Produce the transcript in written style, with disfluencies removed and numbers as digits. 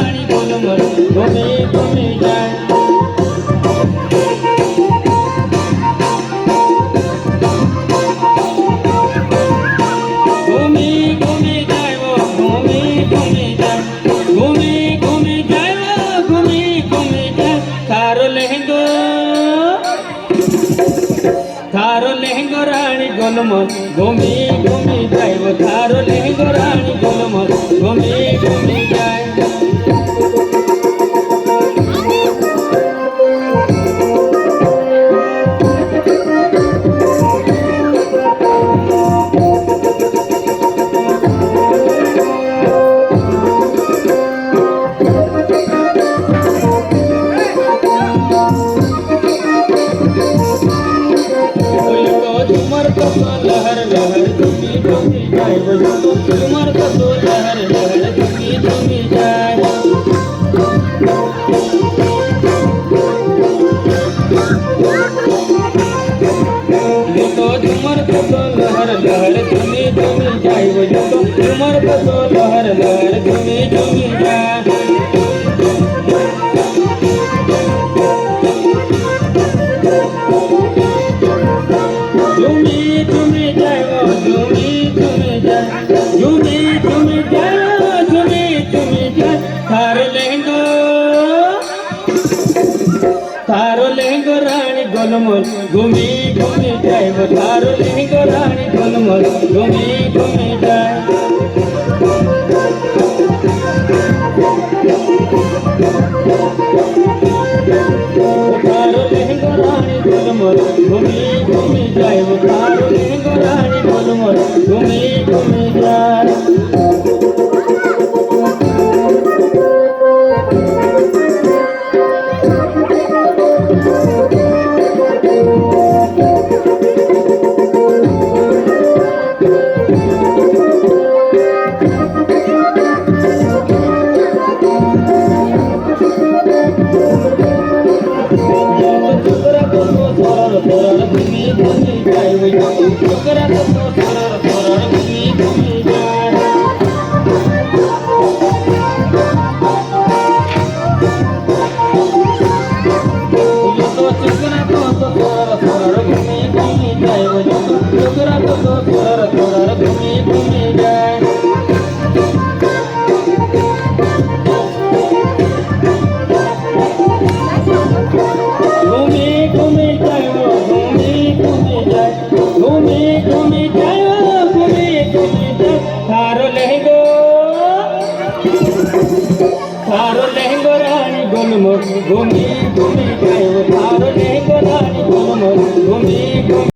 রানী গোলমোল ঘুমি ঘুমি যায় ঘুমি ঘুমি যায় ও ঘুমি ঘুমি যায় ঘুমি ঘুমি যায় ও ঘুমি ঘুমি যায় थारो लहंगो रानी गोलमोल घूमी घूमी जाए वो थारो लहंगो रानी गोलमोल घूमी घूमी जाए झूमर तो लहर लहर झूमी झूमी जाए वो झूमर तो लहर लहर झूमी झूमी जाए तो झूमर तो लहर लहर झूमी झूमी जाए वो झूमर तो लहर लहर झूमी झूमी जाए झूमी झूमी जाए वो झूमी झूमी जाए झूमी झूमी जाए वो झूमी झूमी जाए थारो लहंगो रानी गोलमोल घूमी घूमी जाए वो थारो लहंगो रानी गोलमोल घूमी घूमी जाए थारो लहंगो रानी गोलमोल घूमी घूमी जाए वो थारो लहंगो रानी गोलमोल घूमी घूमी जाए घूमी घूमी जाए वो छोकरा तो थोड़ा थोड़ा घूमी घूमी जाए छोकरा तो थोड़ा थोड़ा घूमी घूमी जाए वो छोकरा तो थोड़ा थोड़ा घूमी घूमी जाए घूमी घूमी जाए वो घूमी घूमी जाए घूमी घूमी जाए वो घूमी घूमी जाए थारो लहंगो रानी गोलमोल घूमी घूमी जाए वो थारो लहंगो रानी गोलमोल घूमी घूमी